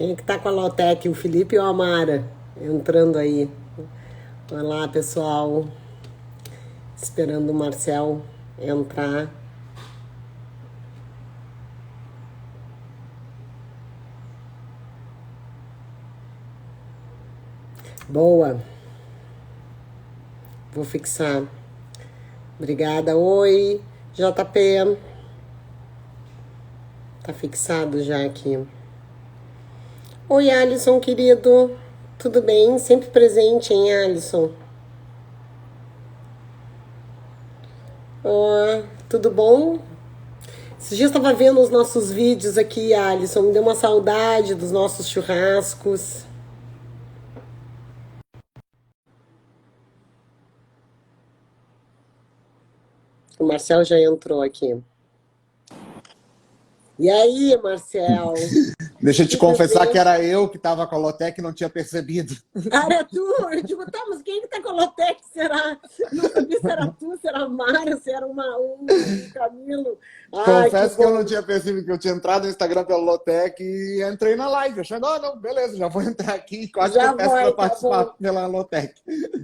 Quem é que tá com a Lotec? O Felipe ou a Mara? Entrando aí. Olá, pessoal. Esperando o Marcel entrar. Boa. Vou fixar. Obrigada. Oi, JP. Tá fixado já aqui. Oi, Alisson, querido. Tudo bem? Sempre presente, hein, Alisson? Ó, tudo bom? Esses dias eu estava vendo os nossos vídeos aqui, Alisson. Me deu uma saudade dos nossos churrascos. O Marcel já entrou aqui. E aí, Marcel? Deixa eu te Tudo confessar bem? que era eu que estava com a Lotec e não tinha percebido. Ah, era tu? Eu digo, tá, mas quem que tá com a Lotec? Será? Não sabia se era tu, se era a Mara, se era um Camilo. Ai, que Confesso que eu não bom. tinha percebido que eu tinha entrado no Instagram pela Lotec e entrei na live, achando, não, beleza, já vou entrar aqui, quase que eu Já peço para vai, tá participar bom. pela Lotec.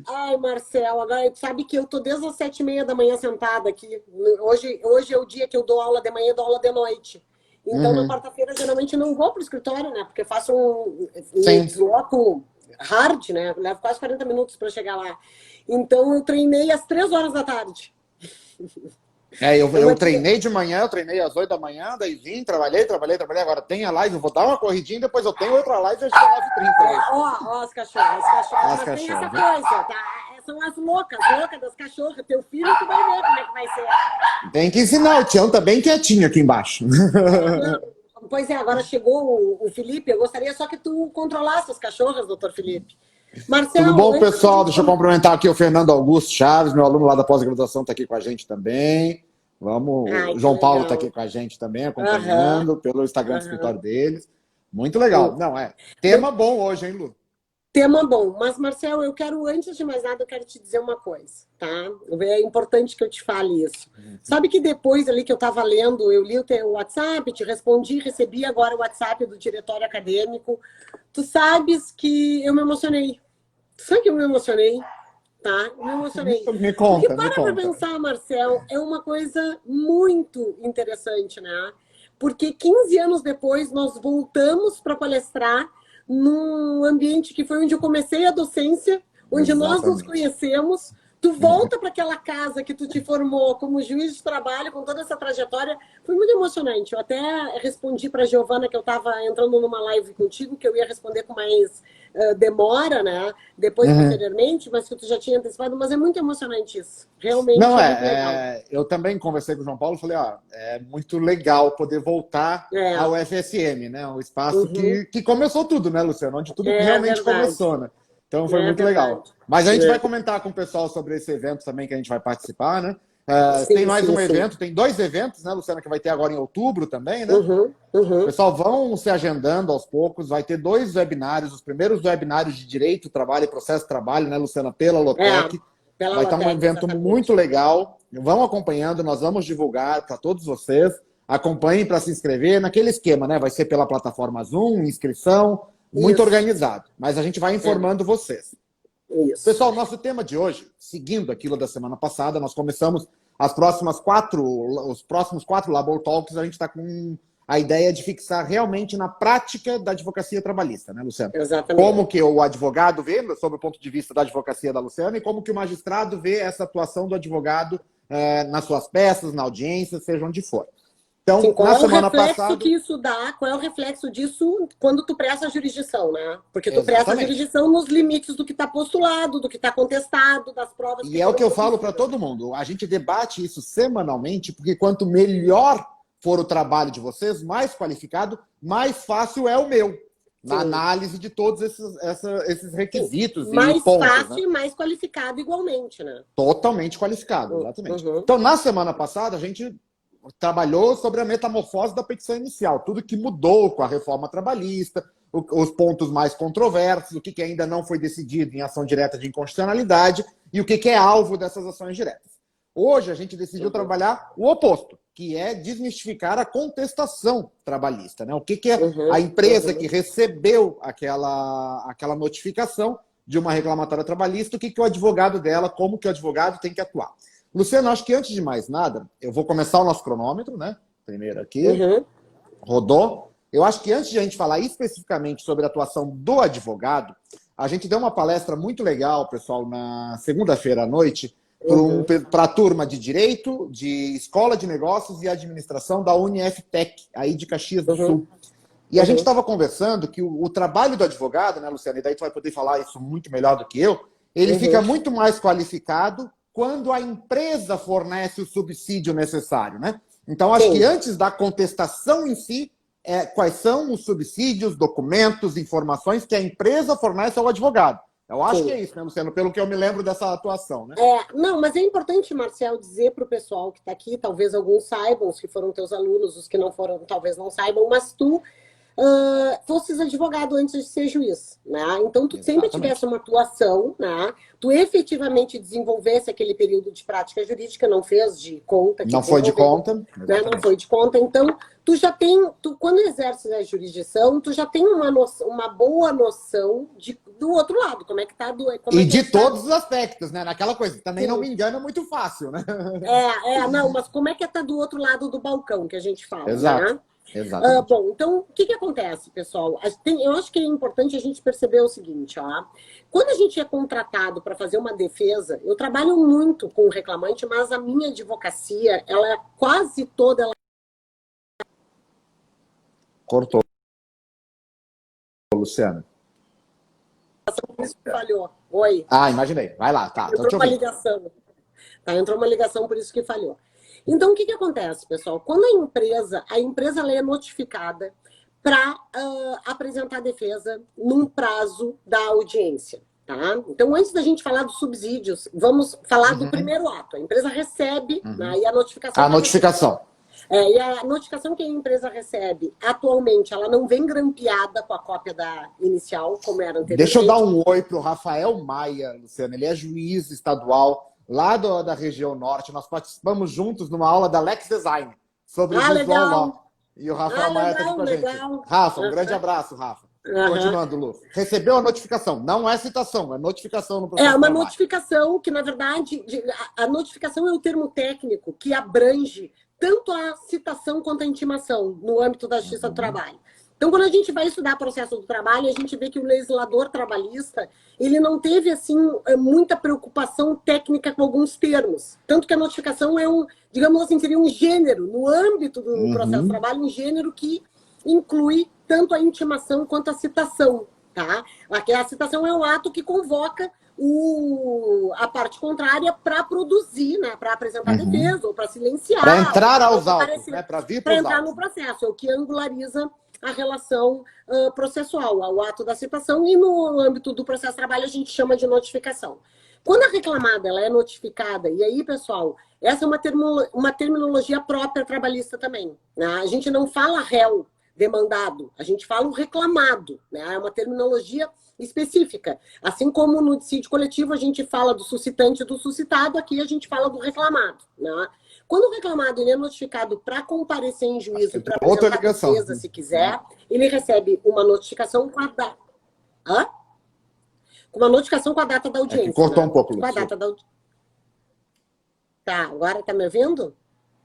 Ai, Marcel, agora tu sabe que eu tô desde as 7h30 da manhã sentada aqui. Hoje é o dia que eu dou aula de manhã e dou aula de noite. Então, na Uhum. quarta-feira, geralmente eu não vou pro escritório, né? Porque me Sim. desloco hard, né? Levo quase 40 minutos para chegar lá. Então, eu treinei às 3 horas da tarde. Eu, Foi eu uma dia. treinei de manhã, eu treinei às 8 da manhã, daí vim, trabalhei. Agora tem a live, eu vou dar uma corridinha, depois eu tenho outra live às 19h30 É, hoje. ó, as cachorras, As mas tem essa cachorras. coisa, tá? São as loucas das cachorras. Teu filho, tu vai ver como é que vai ser. Tem que ensinar, o Tião tá bem quietinho aqui embaixo. É, não. Pois é, agora chegou o Felipe. Eu gostaria só que tu controlasse as cachorras, doutor Felipe. Tudo Marcel, bom, antes da pessoal? gente Deixa eu começar. cumprimentar aqui o Fernando Augusto Chaves, meu aluno lá da pós-graduação, está aqui com a gente também. Vamos, Ai, o que João Paulo está aqui legal. com a gente também, Aham, acompanhando pelo Instagram do escritório aham. deles. Muito legal. Não, tema De- bom hoje, hein, Lu? Tema bom. Mas, Marcel, eu quero, antes de mais nada, eu quero te dizer uma coisa, tá? É importante que eu te fale isso. Sabe que depois ali que eu estava lendo, eu li o teu WhatsApp, te respondi, recebi agora o WhatsApp do diretório acadêmico. Tu sabes que eu me emocionei. Tu sabe que eu me emocionei? Tá? Me emocionei. Me Porque conta, me para conta. pensar, Marcel, é uma coisa muito interessante, né? Porque 15 anos depois nós voltamos para palestrar num ambiente que foi onde eu comecei a docência, onde nós nos Exatamente. conhecemos. Tu volta para aquela casa que tu te formou como juiz de trabalho, com toda essa trajetória. Foi muito emocionante. Eu até respondi para a Giovana que eu estava entrando numa live contigo, que eu ia responder com mais demora, né? Depois, Uhum. posteriormente, mas que tu já tinha antecipado. Mas é muito emocionante isso. Realmente Não, é muito legal. eu também conversei com o João Paulo e falei, é muito legal poder voltar É, ao FSM, né? Um espaço uhum, que começou tudo, né, Luciano? Onde tudo é realmente verdade. começou, né? Então foi É muito legal. verdade. Mas a gente vai É. comentar com o pessoal sobre esse evento também que a gente vai participar, né? Tem Sim, mais sim, um sim. evento, tem dois eventos, né, Luciana, que vai ter agora em outubro também, né? Uhum, uhum. Pessoal, vão se agendando aos poucos. Vai ter dois webinários, os primeiros webinários de Direito, Trabalho e Processo de Trabalho, né, Luciana, pela É, Lotec. pela Vai estar um Lotec, evento muito exatamente. legal. Vão acompanhando, nós vamos divulgar para todos vocês. Acompanhem para se inscrever naquele esquema, né? Vai ser pela plataforma Zoom, inscrição, muito Isso, organizado. Mas a gente vai é, informando vocês. isso. Pessoal, nosso tema de hoje, seguindo aquilo da semana passada, nós começamos os próximos quatro Labor Talks, a gente está com a ideia de fixar realmente na prática da advocacia trabalhista, né, Luciano? Como Exatamente. que o advogado vê, sob o ponto de vista da advocacia da Luciana, e como que o magistrado vê essa atuação do advogado nas suas peças, na audiência, seja onde for. Sim, Então, qual na é o semana reflexo passada... que isso dá? Qual é o reflexo disso quando tu presta a jurisdição, né? Porque tu presta a Exatamente. jurisdição nos limites do que está postulado, do que está contestado, das provas que E é o que foram eu falo para produzidas. todo mundo. A gente debate isso semanalmente, porque quanto melhor for o trabalho de vocês, mais qualificado, mais fácil é o meu, na Sim, análise de todos esses sim. requisitos e Mais pontos, né? fácil e mais qualificado igualmente, né? Totalmente qualificado, exatamente. Uhum. Então, na semana passada, a gente trabalhou sobre a metamorfose da petição inicial, tudo que mudou com a reforma trabalhista, os pontos mais controversos, o que ainda não foi decidido em ação direta de inconstitucionalidade e o que é alvo dessas ações diretas. Hoje, a gente decidiu Uhum. trabalhar o oposto. que é desmistificar a contestação trabalhista, né? O que é a empresa que recebeu aquela notificação de uma reclamatória trabalhista, o que é o advogado dela, como que o advogado tem que atuar. Luciano, acho que antes de mais nada, eu vou começar o nosso cronômetro, né? Primeiro aqui, rodou. Eu acho que antes de a gente falar especificamente sobre a atuação do advogado, a gente deu uma palestra muito legal, pessoal, na segunda-feira à noite, para a turma de Direito, de Escola de Negócios e Administração da UniFTech, aí de Caxias do Sul. E a gente estava conversando que o trabalho do advogado, né, Luciano, e daí tu vai poder falar isso muito melhor do que eu, ele fica muito mais qualificado quando a empresa fornece o subsídio necessário, né? Então, acho que antes da contestação em si, quais são os subsídios, documentos, informações que a empresa fornece ao advogado. Eu acho que é isso, né, Luciano? Pelo que eu me lembro dessa atuação, né? Não, mas é importante, Marcel, dizer para o pessoal que está aqui, talvez alguns saibam, os que foram teus alunos, os que não foram, talvez não saibam, mas tu fosses advogado antes de ser juiz, né? Então, tu sempre tivesse uma atuação, né? Tu efetivamente desenvolvesse aquele período de prática jurídica, não fez de conta. Não foi de conta. Né? Não foi de conta. Então, tu já tem, quando exerces a jurisdição, tu já tem uma boa noção do outro lado, como é que tá. De todos os aspectos, né? Naquela coisa, também não me engana, é muito fácil, né? Não, mas como é que tá do outro lado do balcão, que a gente fala, Exato. né? Exatamente. Bom, então, o que acontece, pessoal? Eu acho que é importante a gente perceber o seguinte, ó. Quando a gente é contratado para fazer uma defesa, eu trabalho muito com o reclamante, mas a minha advocacia, ela é quase toda... Cortou, Luciano. Por isso que falhou. Oi. Imaginei. Vai lá, tá. Entrou uma ligação. Entrou uma ligação, por isso que falhou. Então, o que acontece, pessoal? Quando a empresa ela é notificada para apresentar a defesa num prazo da audiência, tá? Então, antes da gente falar dos subsídios, vamos falar do primeiro ato. A empresa recebe, né, e a notificação... A notificação. E a notificação que a empresa recebe, atualmente, ela não vem grampeada com a cópia da inicial, como era anteriormente. Deixa eu dar um oi para o Rafael Maia, Luciano. Ele é juiz estadual lá da região norte. Nós participamos juntos numa aula da Lex Design sobre visual law. E o Rafael Maia está aqui com a gente. Rafa, um grande abraço, Rafa. Continuando, Lu. Recebeu a notificação. Não é citação, é notificação no processo. É uma notificação que, na verdade, a notificação é o termo técnico que abrange tanto a citação quanto a intimação no âmbito da Justiça do Trabalho. Então, quando a gente vai estudar processo do trabalho, a gente vê que o legislador trabalhista, ele não teve, assim, muita preocupação técnica com alguns termos. Tanto que a notificação é digamos assim, seria um gênero, no âmbito do processo do trabalho, um gênero que inclui tanto a intimação quanto a citação, tá? A citação é o ato que convoca a parte contrária para produzir, né, para apresentar defesa ou para silenciar. Para entrar aos autos, né, para vir para entrar no processo, é o que angulariza a relação processual, o ato da citação, e no âmbito do processo de trabalho a gente chama de notificação. Quando a reclamada ela é notificada, e aí, pessoal, essa é uma terminologia própria trabalhista também, né? A gente não fala réu demandado, a gente fala o reclamado, né? É uma terminologia específica. Assim como no dissídio coletivo a gente fala do suscitante e do suscitado, aqui a gente fala do reclamado, né? Quando o reclamado ele é notificado para comparecer em juízo, para apresentar defesa, se quiser, ele recebe uma notificação com a data. Uma notificação com a data da audiência. Cortou um pouco, Lúcio. Com a data da audiência. Tá, agora tá me ouvindo?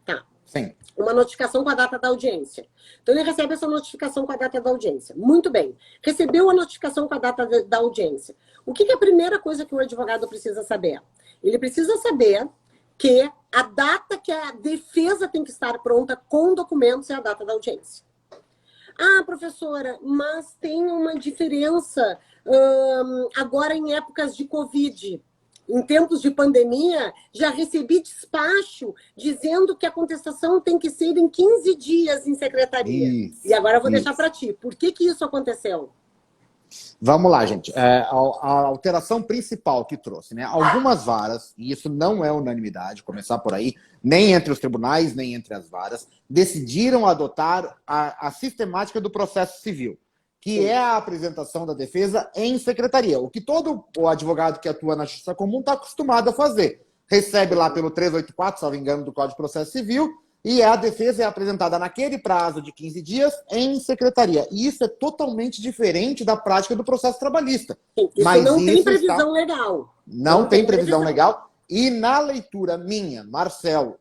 Tá. Sim. Uma notificação com a data da audiência. Então, ele recebe essa notificação com a data da audiência. Muito bem. Recebeu a notificação com a data da audiência. O que é a primeira coisa que o advogado precisa saber? Ele precisa saber que a data que a defesa tem que estar pronta com documentos é a data da audiência. Ah, professora, mas tem uma diferença agora em épocas de Covid. Em tempos de pandemia, já recebi despacho dizendo que a contestação tem que ser em 15 dias em secretaria. Isso, e agora eu vou deixar para ti. Por que isso aconteceu? Vamos lá, gente. A alteração principal que trouxe, né? Algumas varas, e isso não é unanimidade, começar por aí, nem entre os tribunais, nem entre as varas, decidiram adotar a sistemática do processo civil, que é a apresentação da defesa em secretaria, o que todo o advogado que atua na Justiça Comum está acostumado a fazer. Recebe lá pelo 384, salvo engano, do Código de Processo Civil, e a defesa é apresentada naquele prazo de 15 dias em secretaria. E isso é totalmente diferente da prática do processo trabalhista. Sim, isso Mas não tem isso previsão legal. não tem previsão legal. E na leitura minha, Marcel,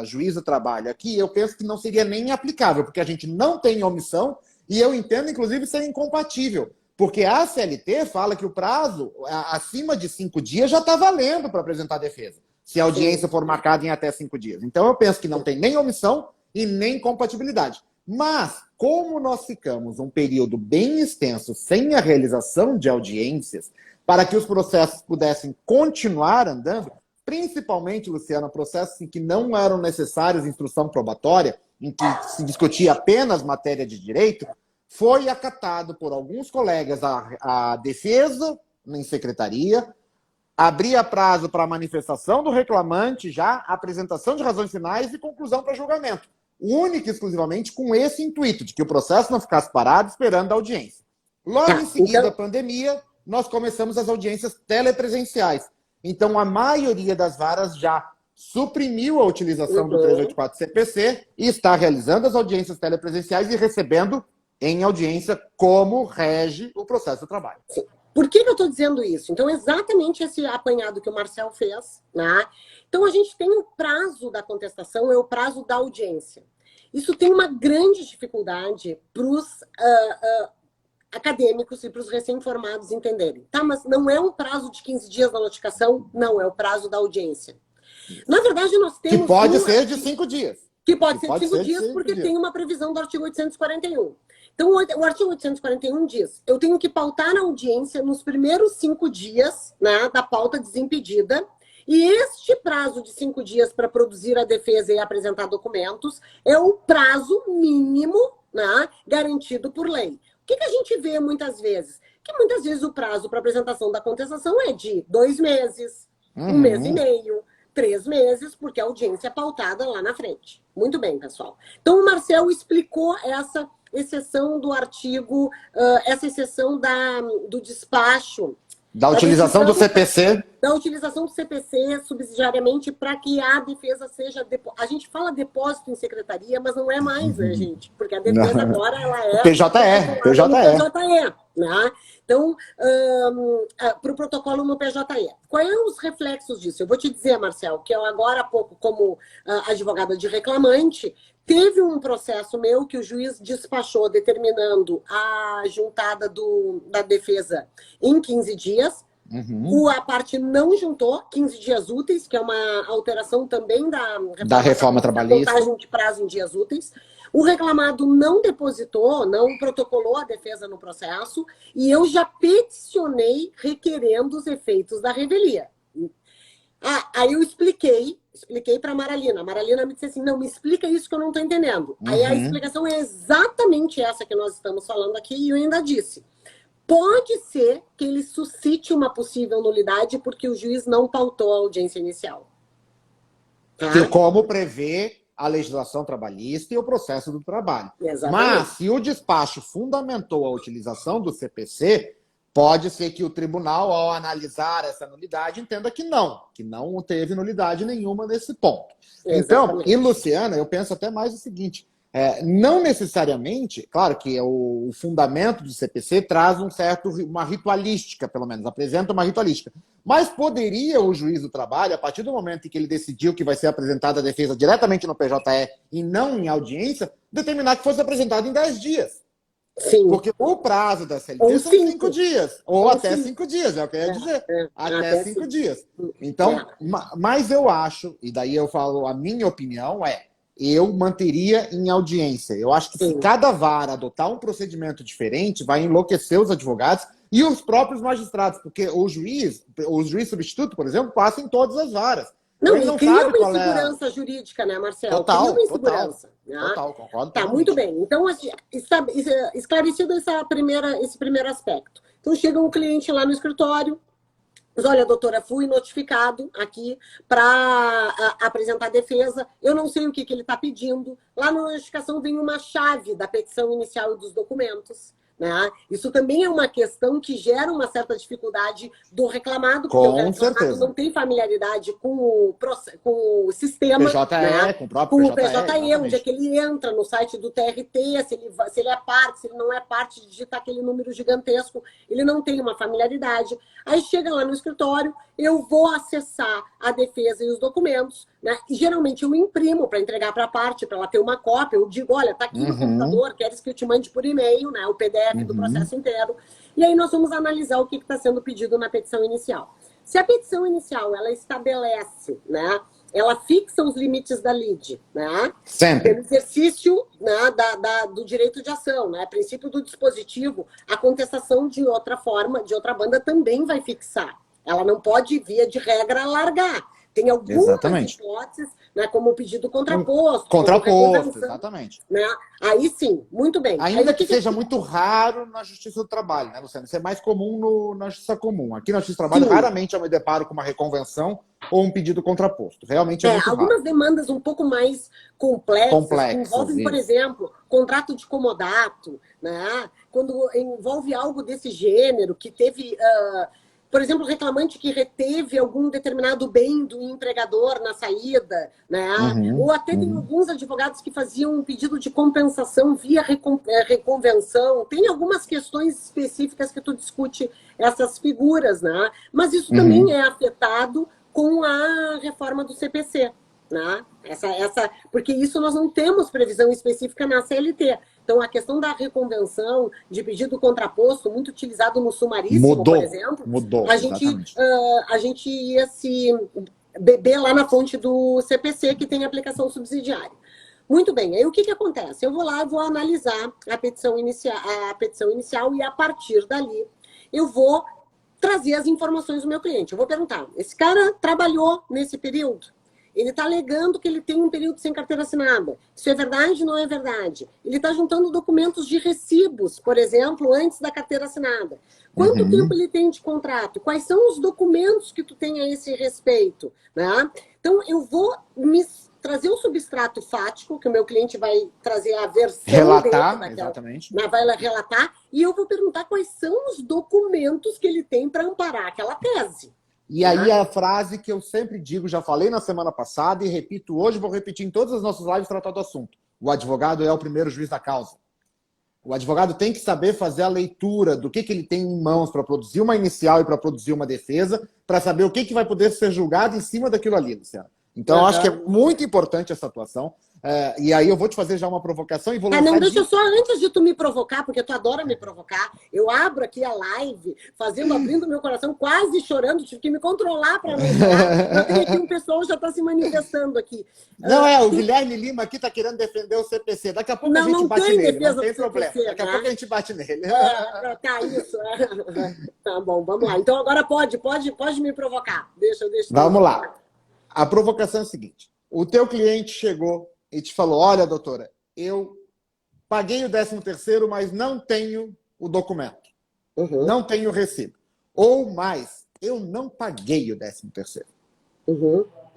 juiz do trabalho aqui, eu penso que não seria nem aplicável, porque a gente não tem omissão e eu entendo, inclusive, ser incompatível. Porque a CLT fala que o prazo acima de 5 dias já está valendo para apresentar a defesa, se a audiência for marcada em até 5 dias. Então, eu penso que não tem nem omissão e nem compatibilidade. Mas, como nós ficamos um período bem extenso sem a realização de audiências, para que os processos pudessem continuar andando, principalmente, Luciana, processos em que não eram necessários instrução probatória, em que se discutia apenas matéria de direito, foi acatado por alguns colegas a defesa em secretaria, abria prazo para a manifestação do reclamante já, apresentação de razões finais e conclusão para julgamento. Única e exclusivamente com esse intuito, de que o processo não ficasse parado esperando a audiência. Logo em seguida, a pandemia, nós começamos as audiências telepresenciais. Então, a maioria das varas já suprimiu a utilização do 384 CPC e está realizando as audiências telepresenciais e recebendo em audiência como rege o processo do trabalho. Sim. Por que eu estou dizendo isso? Então, exatamente esse apanhado que o Marcel fez, né? Então, a gente tem o prazo da contestação, é o prazo da audiência. Isso tem uma grande dificuldade para os acadêmicos e para os recém-formados entenderem. Tá, mas não é um prazo de 15 dias da notificação, não, é o prazo da audiência. Na verdade, nós temos... Que pode ser de 5 dias. Que pode ser de 5 dias, porque tem uma previsão do artigo 841. Então, o artigo 841 diz, eu tenho que pautar a audiência nos primeiros 5 dias, né, da pauta desimpedida, e este prazo de 5 dias para produzir a defesa e apresentar documentos é o prazo mínimo, né, garantido por lei. O que a gente vê muitas vezes? Que muitas vezes o prazo para apresentação da contestação é de 2 meses, 1 mês e meio, 3 meses, porque a audiência é pautada lá na frente. Muito bem, pessoal. Então, o Marcel explicou essa exceção do artigo, essa exceção do despacho. Da utilização do CPC. Da utilização do CPC subsidiariamente para que a defesa seja... A gente fala depósito em secretaria, mas não é mais, né, gente? Porque a defesa agora ela é... PJE, né? Então, para o protocolo no PJE. Quais são os reflexos disso? Eu vou te dizer, Marcel, que eu agora há pouco, como advogada de reclamante, teve um processo meu que o juiz despachou determinando a juntada da defesa em 15 dias. A parte não juntou 15 dias úteis, que é uma alteração também da reforma trabalhista. Contagem de prazo em dias úteis. O reclamado não depositou, não protocolou a defesa no processo e eu já peticionei requerendo os efeitos da revelia. Aí eu expliquei para a Maralina. A Maralina me disse assim, não, me explica isso que eu não estou entendendo. Aí a explicação é exatamente essa que nós estamos falando aqui e eu ainda disse. Pode ser que ele suscite uma possível nulidade porque o juiz não pautou a audiência inicial. Tá? Como prevê a legislação trabalhista e o processo do trabalho. Exatamente. Mas, se o despacho fundamentou a utilização do CPC, pode ser que o tribunal, ao analisar essa nulidade, entenda que não teve nulidade nenhuma nesse ponto. Exatamente. Então, e Luciana, eu penso até mais o seguinte, não necessariamente, claro que o fundamento do CPC traz uma ritualística, pelo menos, apresenta uma ritualística. Mas poderia o juiz do trabalho, a partir do momento em que ele decidiu que vai ser apresentada a defesa diretamente no PJE e não em audiência, determinar que fosse apresentado em 10 dias. Sim. Porque o prazo da CLT são 5 dias. Ou até 5 dias, é o que eu ia dizer. Até 5 dias. Então, mas eu acho, e daí eu falo, a minha opinião eu manteria em audiência. Eu acho que se cada vara adotar um procedimento diferente, vai enlouquecer os advogados e os próprios magistrados, porque o juiz substituto, por exemplo, passa em todas as varas. Não, e cria uma insegurança jurídica, né, Marcelo? Total, cria uma insegurança. Total, concordo. Tá, muito bem. Então, está esclarecido esse primeiro aspecto. Então, chega um cliente lá no escritório, diz, olha, doutora, fui notificado aqui para apresentar a defesa, eu não sei o que ele está pedindo. Lá na notificação vem uma chave da petição inicial e dos documentos. né? Isso também é uma questão que gera uma certa dificuldade do reclamado, porque o Com reclamado certeza. não tem familiaridade com o sistema, PJE, né? com o próprio Com o PJE, PJE, onde é exatamente. que ele entra no site do TRT, se ele é parte, se ele não é parte, digitar aquele número gigantesco, ele não tem uma familiaridade. Aí chega lá no escritório, eu vou acessar a defesa e os documentos, né? E geralmente eu imprimo para entregar para a parte, para ela ter uma cópia. Eu digo, olha, tá aqui no computador, queres que eu te mande por e-mail, né? O PDF do processo inteiro. E aí nós vamos analisar o que está sendo pedido na petição inicial. Se a petição inicial, ela estabelece, né? Ela fixa os limites da lide, né? Sempre. Pelo exercício, né, do direito de ação, né? Princípio do dispositivo, a contestação de outra forma, de outra banda, também vai fixar. Ela não pode, via de regra, alargar. Tem algumas Exatamente. hipóteses, né, como o pedido contraposto. Contraposto, exatamente. Né? Aí sim, muito bem. Ainda Aí, que seja muito raro na Justiça do Trabalho, né, Luciano? Isso é mais comum na Justiça Comum. Aqui na Justiça do Trabalho, raramente eu me deparo com uma reconvenção ou um pedido contraposto. Realmente é muito algumas raro. demandas um pouco mais complexas que envolvem, por exemplo, contrato de comodato, né? Quando envolve algo desse gênero, que teve... por exemplo, reclamante que reteve algum determinado bem do empregador na saída, né? Ou até tem alguns advogados que faziam um pedido de compensação via reconvenção. Tem algumas questões específicas que tu discute essas figuras, né? Mas isso também é afetado com a reforma do CPC, né? Porque isso nós não temos previsão específica na CLT. Então, a questão da reconvenção, de pedido contraposto, muito utilizado no sumaríssimo, por exemplo, a gente ia se beber lá na fonte do CPC, que tem aplicação subsidiária. Muito bem, aí o que acontece? Eu vou lá e vou analisar a petição inicial e, a partir dali, eu vou trazer as informações do meu cliente. Eu vou perguntar, esse cara trabalhou nesse período? Ele está alegando que ele tem um período sem carteira assinada. Isso é verdade ou não é verdade? Ele está juntando documentos de recibos, por exemplo, antes da carteira assinada. Quanto tempo ele tem de contrato? Quais são os documentos que tu tem a esse respeito? Né? Então, eu vou trazer o substrato fático, que o meu cliente vai trazer a versão relatar, dele, exatamente. Vai relatar, e eu vou perguntar quais são os documentos que ele tem para amparar aquela tese. E aí a frase que eu sempre digo, já falei na semana passada e repito hoje, vou repetir em todas as nossas lives tratar do assunto. O advogado é o primeiro juiz da causa. O advogado tem que saber fazer a leitura do que ele tem em mãos para produzir uma inicial e para produzir uma defesa, para saber o que vai poder ser julgado em cima daquilo ali, Luciano. Então, eu acho que é muito importante essa atuação. E aí eu vou te fazer já uma provocação e vou lançar... Não, deixa eu só, antes de tu me provocar, porque tu adora me provocar, eu abro aqui a live, abrindo meu coração, quase chorando, tive que me controlar para não chorar. Eu tenho aqui um pessoal já está se manifestando aqui. Não, o Guilherme Lima aqui está querendo defender o CPC. Daqui a pouco a gente bate nele, não tem problema. Daqui a pouco a gente bate nele. Tá, isso. Tá bom, vamos lá. Então agora pode me provocar. Deixa vamos lá. A provocação é a seguinte. O teu cliente chegou e te falou, olha, doutora, eu paguei o 13º, mas não tenho o documento. Não tenho o recibo. Ou mais, eu não paguei o 13º.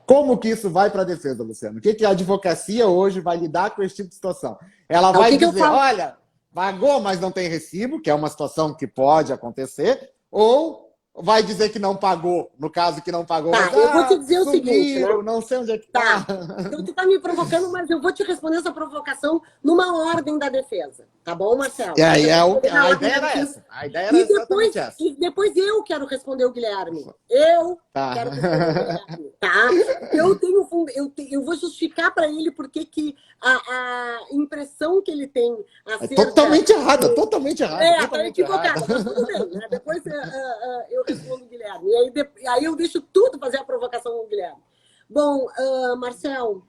Como que isso vai para a defesa, Luciano? O que a advocacia hoje vai lidar com esse tipo de situação? Ela vai dizer, olha, pagou, mas não tem recibo, que é uma situação que pode acontecer, ou vai dizer que não pagou, no caso que não pagou. Tá, mas, eu vou te dizer o seguinte, né? Não sei onde é que tá. Então tu tá me provocando, mas eu vou te responder essa provocação numa ordem da defesa. Tá bom, Marcelo? A ideia era essa. A ideia era exatamente essa. E depois eu quero responder o Guilherme. Eu quero responder o Guilherme. Tá? Eu vou justificar para ele porque que a impressão que ele tem acerca... Totalmente errada, totalmente errada. Tá equivocada, mas tudo bem. Né? Depois eu respondo o Guilherme. E aí eu deixo tudo fazer a provocação com o Guilherme. Bom, Marcel,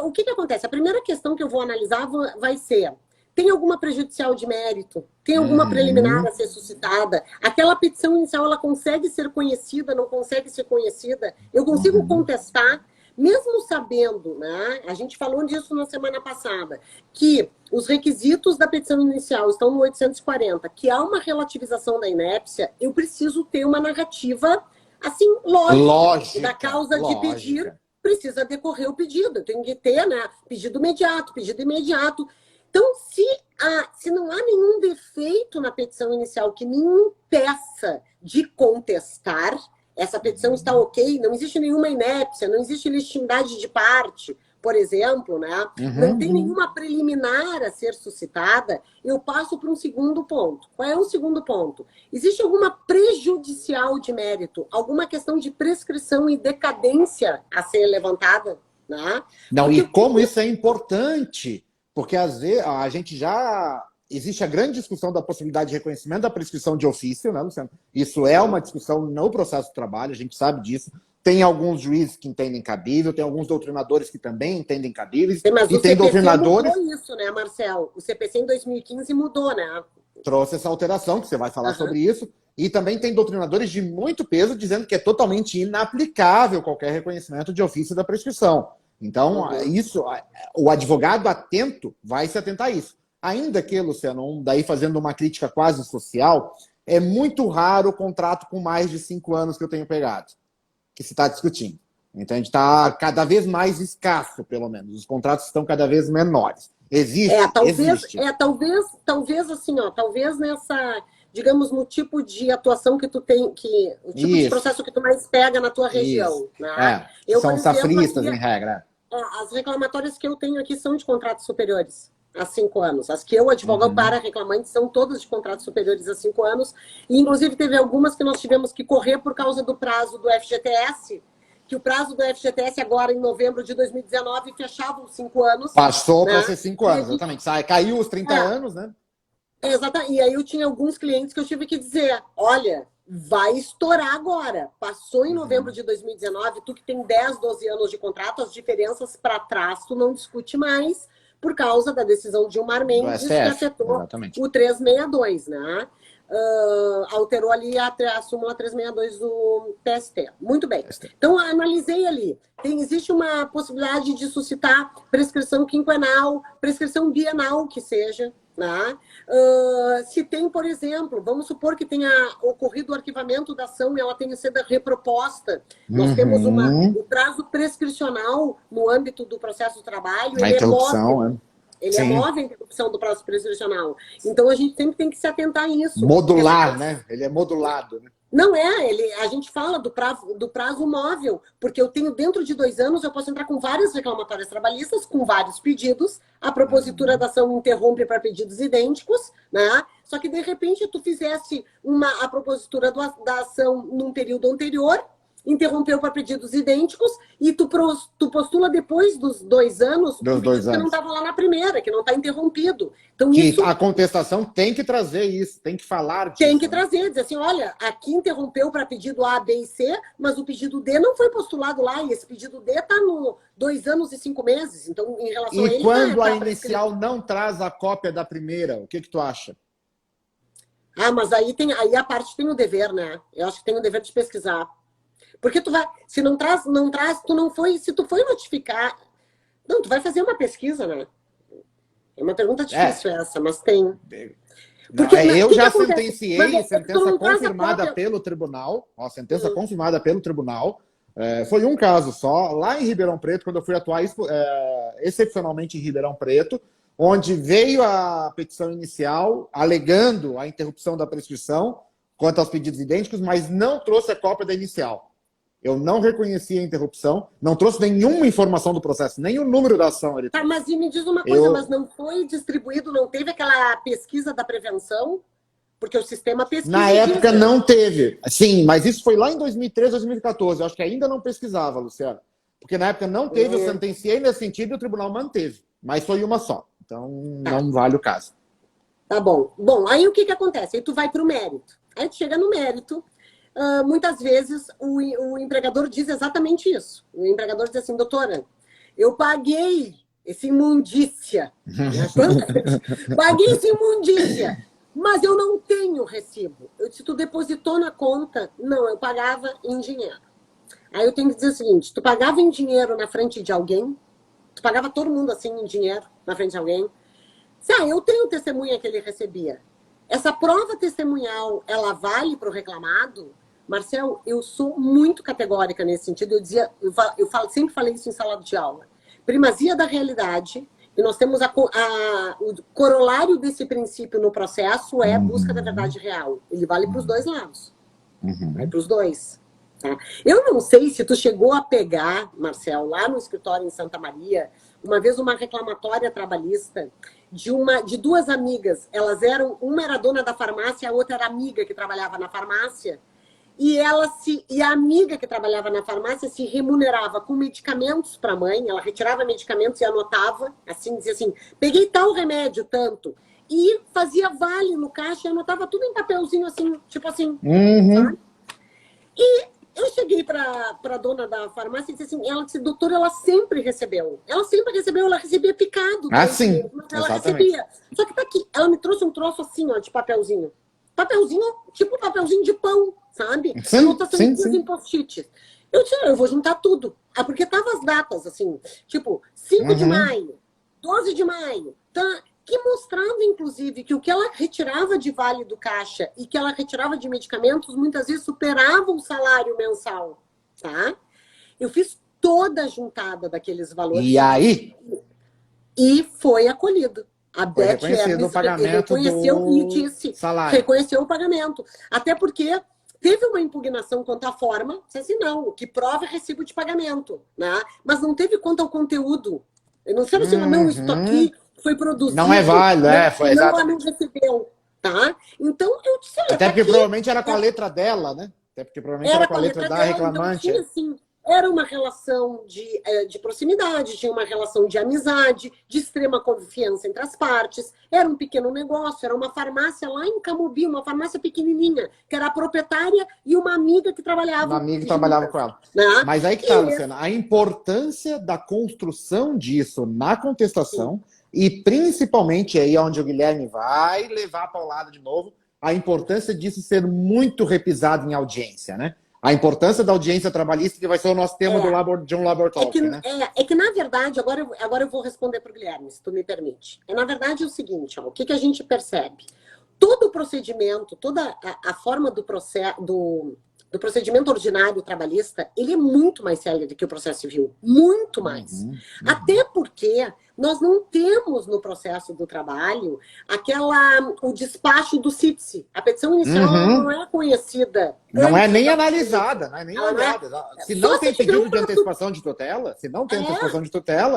o que acontece? A primeira questão que eu vou analisar vai ser: tem alguma prejudicial de mérito? Tem alguma preliminar a ser suscitada? Aquela petição inicial, ela consegue ser conhecida, não consegue ser conhecida? Eu consigo contestar, mesmo sabendo, né? A gente falou disso na semana passada, que os requisitos da petição inicial estão no 840, que há uma relativização da inépcia, eu preciso ter uma narrativa, assim, lógica da causa de pedir, precisa decorrer o pedido. Eu tenho que ter, né? Pedido imediato. Então, se não há nenhum defeito na petição inicial que me impeça de contestar, essa petição está ok, não existe nenhuma inépcia, não existe legitimidade de parte, por exemplo, né? Não tem nenhuma preliminar a ser suscitada, eu passo para um segundo ponto. Qual é o segundo ponto? Existe alguma prejudicial de mérito, alguma questão de prescrição e decadência a ser levantada? Né? Não, e como isso é importante, porque às vezes a gente já... Existe a grande discussão da possibilidade de reconhecimento da prescrição de ofício, né, Luciano? Isso é uma discussão no processo de trabalho, a gente sabe disso. Tem alguns juízes que entendem cabível, tem alguns doutrinadores que também entendem cabíveis. Mas e o tem CPC doutrinadores... mudou isso, né, Marcel? O CPC em 2015 mudou, né? Trouxe essa alteração, que você vai falar sobre isso. E também tem doutrinadores de muito peso dizendo que é totalmente inaplicável qualquer reconhecimento de ofício da prescrição. Então, isso, o advogado atento vai se atentar a isso. Ainda que, Luciano, daí fazendo uma crítica quase social, é muito raro o contrato com mais de 5 anos que eu tenho pegado, que se está discutindo. Então, a gente está cada vez mais escasso, pelo menos. Os contratos estão cada vez menores. Existe? Existe. Talvez assim, ó, talvez nessa, digamos, no tipo de atuação que tu tem, o tipo de processo que tu mais pega na tua região. Né? São safristas, em regra. As reclamatórias que eu tenho aqui são de contratos superiores a 5 anos. As que eu advogo para reclamantes são todas de contratos superiores a 5 anos. E, inclusive, teve algumas que nós tivemos que correr por causa do prazo do FGTS, que o prazo do FGTS agora, em novembro de 2019, fechava os 5 anos. Passou para ser 5 anos, exatamente. Caiu os 30 anos, né? Exatamente. E aí eu tinha alguns clientes que eu tive que dizer, olha, vai estourar agora. Passou em novembro de 2019, tu que tem 10, 12 anos de contrato, as diferenças para trás tu não discute mais, por causa da decisão de Gilmar Mendes, que afetou o 362, né? Alterou ali a súmula 362 do TST. Muito bem. Então, analisei ali. Existe uma possibilidade de suscitar prescrição quinquenal, prescrição bienal, que seja. Né? Se tem, por exemplo, vamos supor que tenha ocorrido o arquivamento da ação e ela tenha sido reproposta. Nós temos o prazo prescricional no âmbito do processo de trabalho. A interrupção, Ele é móvel a interrupção do prazo prescricional. Então, a gente sempre tem que se atentar a isso. Modular, né? Ele é modulado, né? Não a gente fala do prazo móvel, porque eu tenho dentro de 2 anos, eu posso entrar com várias reclamatórias trabalhistas, com vários pedidos, a propositura da ação interrompe para pedidos idênticos, né? Só que, de repente, tu fizesse a propositura da ação num período anterior, interrompeu para pedidos idênticos e tu postula depois dos 2 anos que não estava lá na primeira, que não está interrompido. Então, a contestação tem que trazer isso, tem que falar disso. Tem que trazer, dizer assim, olha, aqui interrompeu para pedido A, B e C, mas o pedido D não foi postulado lá, e esse pedido D está no 2 anos e 5 meses. Então, em relação a ele... E quando a inicial não traz a cópia da primeira, o que tu acha? Mas aí a parte tem o dever, né? Eu acho que tem o dever de pesquisar. Porque tu vai, se não traz, tu não foi, se tu foi notificar, não, tu vai fazer uma pesquisa, né? É uma pergunta difícil essa, mas tem. Porque, eu já sentenciei, sentença confirmada pelo tribunal, sentença confirmada pelo tribunal, foi um caso só, lá em Ribeirão Preto, quando eu fui atuar excepcionalmente em Ribeirão Preto, onde veio a petição inicial alegando a interrupção da prescrição quanto aos pedidos idênticos, mas não trouxe a cópia da inicial. Eu não reconheci a interrupção, não trouxe nenhuma informação do processo, nem o número da ação. Tá, mas me diz uma coisa, mas não foi distribuído, não teve aquela pesquisa da prevenção? Porque o sistema pesquisa... Na época não teve. Sim, mas isso foi lá em 2013, 2014. Eu acho que ainda não pesquisava, Luciano. Porque na época não teve, eu sentenciei nesse sentido e o tribunal manteve. Mas foi uma só. Então não vale o caso. Tá bom. Bom, aí o que acontece? Aí tu vai para o mérito. Aí tu chega no mérito... muitas vezes o empregador diz exatamente isso. O empregador diz assim, doutora, eu paguei esse imundícia. Paguei esse imundícia, mas eu não tenho recibo. Eu disse, tu depositou na conta? Não, eu pagava em dinheiro. Aí eu tenho que dizer o seguinte, tu pagava em dinheiro na frente de alguém? Tu pagava todo mundo assim em dinheiro na frente de alguém? Eu tenho testemunha que ele recebia. Essa prova testemunhal, ela vale para o reclamado? Marcel, eu sou muito categórica nesse sentido. Sempre falei isso em sala de aula. Primazia da realidade E nós temos o corolário desse princípio no processo é busca da verdade real. Ele vale para os dois lados. Vai para os dois. Tá? Eu não sei se tu chegou a pegar, Marcel, lá no escritório em Santa Maria, uma vez uma reclamatória trabalhista de duas amigas. Elas eram, uma era dona da farmácia, a outra era amiga que trabalhava na farmácia. E a amiga que trabalhava na farmácia se remunerava com medicamentos para a mãe. Ela retirava medicamentos e anotava, assim, dizia assim, peguei tal remédio, tanto. E fazia vale no caixa e anotava tudo em papelzinho, assim, tipo assim. Sabe? E eu cheguei para a dona da farmácia e disse assim, ela disse, doutora, ela sempre recebeu. Ela sempre recebeu, ela recebia picado. Sim, mas ela recebia. Só que tá aqui, ela me trouxe um troço assim, ó, de papelzinho. Papelzinho, tipo papelzinho de pão, sabe? Anotação em post-it. Eu disse, eu vou juntar tudo. Porque tava as datas, assim, tipo, 5 de maio, 12 de maio, tá? Que mostrava, inclusive, que o que ela retirava de vale do caixa e que ela retirava de medicamentos, muitas vezes superava o salário mensal, tá? Eu fiz toda a juntada daqueles valores. E aí? E foi acolhido. A Beth reconhecido o pagamento reconheceu do e disse, salário. reconheceu o pagamento. Até porque teve uma impugnação quanto à forma, disse assim, não, o que prova é recibo de pagamento, né? Mas não teve quanto ao conteúdo. Eu não sei assim, não, isso aqui foi produzido. Não é válido, foi exatamente. Não recebeu, tá? Então, eu disse... Até porque provavelmente era com a letra dela, né? Até porque provavelmente era com a letra da reclamante. Então, tinha, assim, era uma relação de proximidade, tinha uma relação de amizade, de extrema confiança entre as partes. Era um pequeno negócio, era uma farmácia lá em Camobi, uma farmácia pequenininha, que era a proprietária e uma amiga que trabalhava. Uma amiga que trabalhava com ela. Né? Mas aí que tá, Luciana, a importância da construção disso na contestação e principalmente aí onde o Guilherme vai levar a paulada de novo, a importância disso ser muito repisado em audiência, né? A importância da audiência trabalhista, que vai ser o nosso tema de um Labor Talk, né? É que, na verdade, agora eu vou responder para o Guilherme, se tu me permite. Na verdade, é o seguinte, ó, o que a gente percebe? Todo o procedimento, toda a forma do procedimento ordinário trabalhista, ele é muito mais sério do que o processo civil. Muito mais. Até porque nós não temos no processo do trabalho o despacho do CITSE. A petição inicial não é conhecida. Não é nem analisada, não é nem olhada. Se não tem pedido de antecipação de tutela,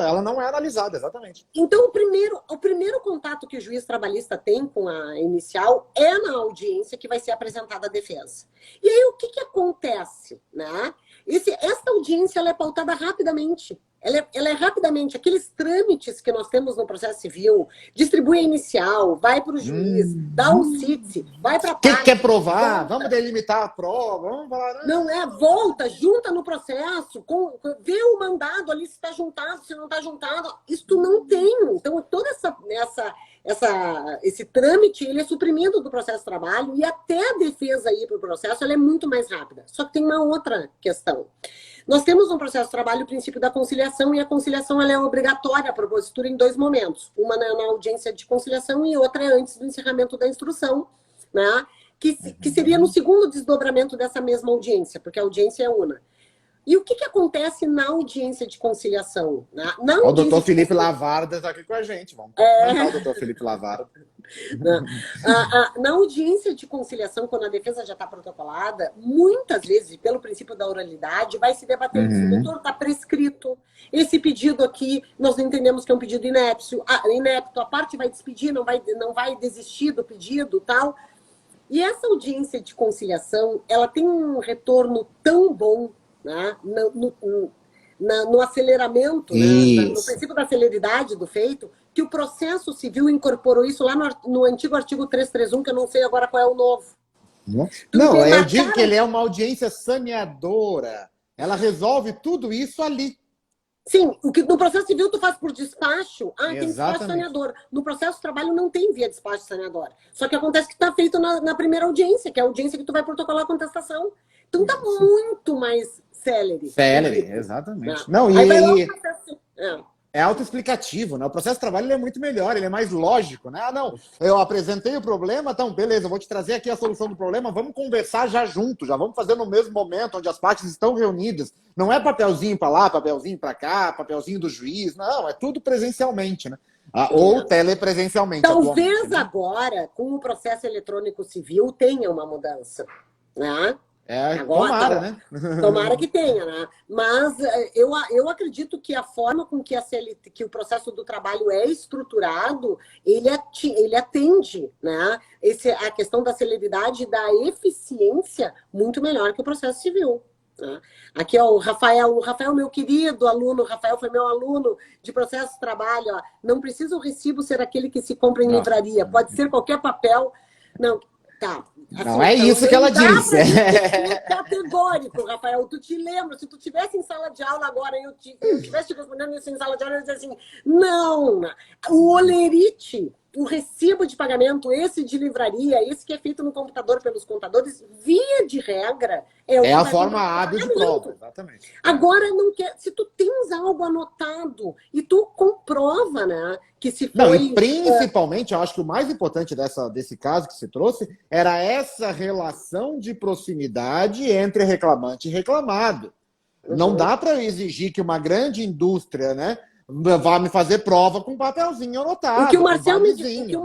ela não é analisada, exatamente. Então, o primeiro contato que o juiz trabalhista tem com a inicial é na audiência que vai ser apresentada a defesa. E aí, o que acontece? Né? Essa audiência ela é pautada rapidamente. Ela é rapidamente, aqueles trâmites que nós temos no processo civil, distribui a inicial, vai para o juiz, dá o CITSE, vai para a parte. Quer provar? Volta. Vamos delimitar a prova, vamos falar. Não volta, junta no processo, vê o mandado ali se está juntado, se não está juntado. Isso não tem. Então, todo esse trâmite, ele é suprimido do processo de trabalho e até a defesa ir para o processo, ela é muito mais rápida. Só que tem uma outra questão. Nós temos no processo de trabalho o princípio da conciliação e a conciliação ela é obrigatória, a propositura em 2 momentos. Uma na audiência de conciliação e outra antes do encerramento da instrução, né? Que seria no segundo desdobramento dessa mesma audiência, porque a audiência é una. E o que acontece na audiência de conciliação? O doutor Felipe Lavarda está aqui com a gente. Vamos comentar o doutor Felipe Lavarda. Na audiência de conciliação, quando a defesa já está protocolada, muitas vezes, pelo princípio da oralidade, vai se debater isso. O doutor está prescrito. Esse pedido aqui, nós entendemos que é um pedido inepto. A parte vai despedir, não vai desistir do pedido, tal. E essa audiência de conciliação, ela tem um retorno tão bom, né, no aceleramento, né, no princípio da celeridade do feito, que o processo civil incorporou isso lá no antigo artigo 331, que eu não sei agora qual é o novo. Eu digo que ele é uma audiência saneadora. Ela resolve tudo isso ali. Sim, o que no processo civil tu faz por despacho, tem despacho saneador. No processo de trabalho não tem via despacho saneador. Só que acontece que está feito na primeira audiência, que é a audiência que tu vai protocolar a contestação. Então tá muito mais célere. Exatamente. É autoexplicativo, né? O processo de trabalho ele é muito melhor, ele é mais lógico, né? Eu apresentei o problema, então beleza, eu vou te trazer aqui a solução do problema, vamos conversar já junto, já vamos fazer no mesmo momento, onde as partes estão reunidas. Não é papelzinho para lá, papelzinho para cá, papelzinho do juiz, não, é tudo presencialmente, né? Ou telepresencialmente. Talvez agora, com o processo eletrônico civil, tenha uma mudança, né? Agora, Tomara, né? Tomara que tenha, né? Mas eu acredito que a forma com que, que o processo do trabalho é estruturado, ele atende, né? A questão da celeridade e da eficiência muito melhor que o processo civil. Né? Aqui, ó, o Rafael, meu querido aluno, o Rafael foi meu aluno de processo de trabalho. Ó, não precisa o recibo ser aquele que se compra em livraria, pode ser qualquer papel. Não, tá. Assim, não é isso que ela disse. Categórico, Rafael. Tu te lembra, se tu estivesse em sala de aula agora e eu estivesse te respondendo isso em sala de aula, eu ia dizer assim, não, o olerite, o recibo de pagamento, esse de livraria, esse que é feito no computador pelos contadores, via de regra, é a forma hábil de prova. Exatamente. Agora, não quer, se tu tens algo anotado e tu comprova, né, que se foi... Não, e principalmente, eu acho que o mais importante desse caso que se trouxe era essa relação de proximidade entre reclamante e reclamado. Não dá para exigir que uma grande indústria, né, vá me fazer prova com um papelzinho anotado. O que o Marcel me disse,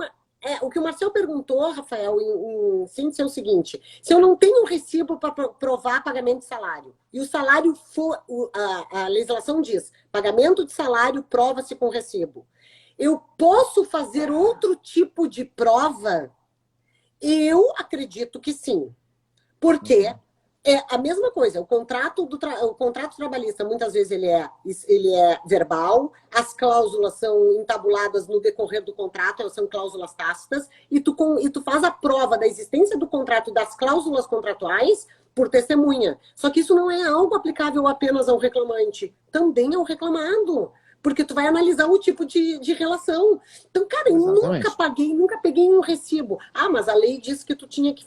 o que o Marcel perguntou, Rafael, em síntese é o seguinte: se eu não tenho um recibo para provar pagamento de salário, e o salário for, a legislação diz, pagamento de salário prova-se com recibo, eu posso fazer outro tipo de prova? Eu acredito que sim. Porque é a mesma coisa, o contrato trabalhista, muitas vezes ele é verbal, as cláusulas são entabuladas no decorrer do contrato, elas são cláusulas tácitas, e tu faz a prova da existência do contrato e das cláusulas contratuais por testemunha. Só que isso não é algo aplicável apenas ao reclamante, também ao reclamado. Porque tu vai analisar o tipo de relação. Então, cara, eu nunca peguei um recibo. Ah, mas a lei disse que tu tinha que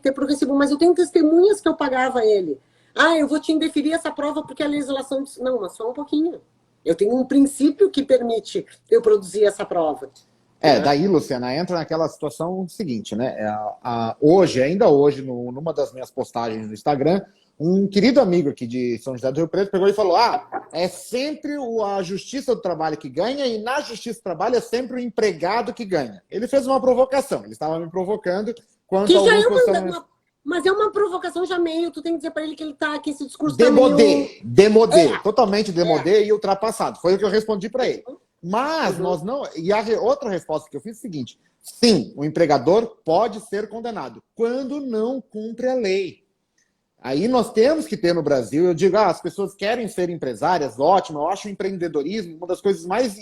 ter pro recibo, mas eu tenho testemunhas que eu pagava ele. Ah, eu vou te indeferir essa prova porque a legislação disse... Não, mas só um pouquinho. Eu tenho um princípio que permite eu produzir essa prova. Daí, Luciana, entra naquela situação seguinte, né? Ainda hoje, numa das minhas postagens no Instagram, um querido amigo aqui de São José do Rio Preto pegou e falou: é sempre a Justiça do Trabalho que ganha e na Justiça do Trabalho é sempre o empregado que ganha. Ele fez uma provocação, ele estava me provocando quanto a Mas é uma provocação já meio, tu tem que dizer para ele que esse discurso demodê, totalmente demodê e ultrapassado. Foi o que eu respondi para ele. Mas nós não... E a outra resposta que eu fiz é o seguinte: sim, o empregador pode ser condenado quando não cumpre a lei. Aí nós temos que ter no Brasil, eu digo, as pessoas querem ser empresárias, ótimo, eu acho o empreendedorismo uma das coisas mais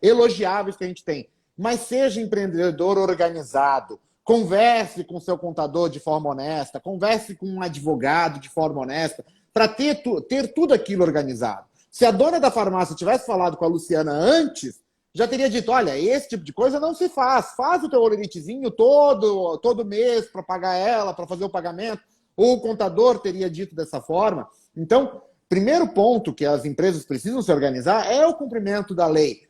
elogiáveis que a gente tem. Mas seja empreendedor organizado, converse com seu contador de forma honesta, converse com um advogado de forma honesta, para ter tudo aquilo organizado. Se a dona da farmácia tivesse falado com a Luciana antes, já teria dito, olha, esse tipo de coisa não se faz. Faz o teu oleritezinho todo mês para pagar ela, para fazer o pagamento. Ou o contador teria dito dessa forma. Então, primeiro ponto que as empresas precisam se organizar é o cumprimento da lei.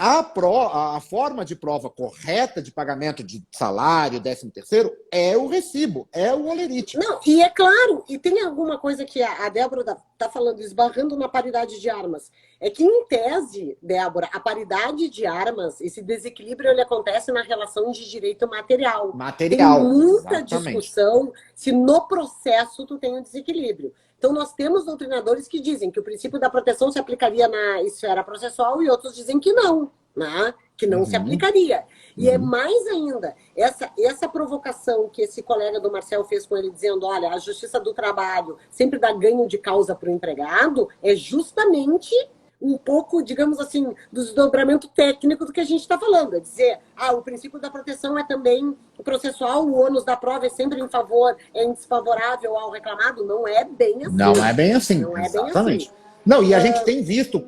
A forma de prova correta de pagamento de salário, 13º, é o recibo, é o olerite. Não, e é claro, e tem alguma coisa que a Débora está falando, esbarrando na paridade de armas. É que, em tese, Débora, a paridade de armas, esse desequilíbrio, ele acontece na relação de direito material. Tem muita discussão se no processo tu tem um desequilíbrio. Então, nós temos doutrinadores que dizem que o princípio da proteção se aplicaria na esfera processual e outros dizem que não, né? Que não se aplicaria. E é mais ainda, essa provocação que esse colega do Marcel fez com ele, dizendo, olha, a Justiça do Trabalho sempre dá ganho de causa para o empregado, é justamente um pouco, digamos assim, do desdobramento técnico do que a gente está falando. É dizer, o princípio da proteção é também processual, o ônus da prova é sempre desfavorável ao reclamado. Não é bem assim. Não é bem assim, exatamente. Não, e a gente tem visto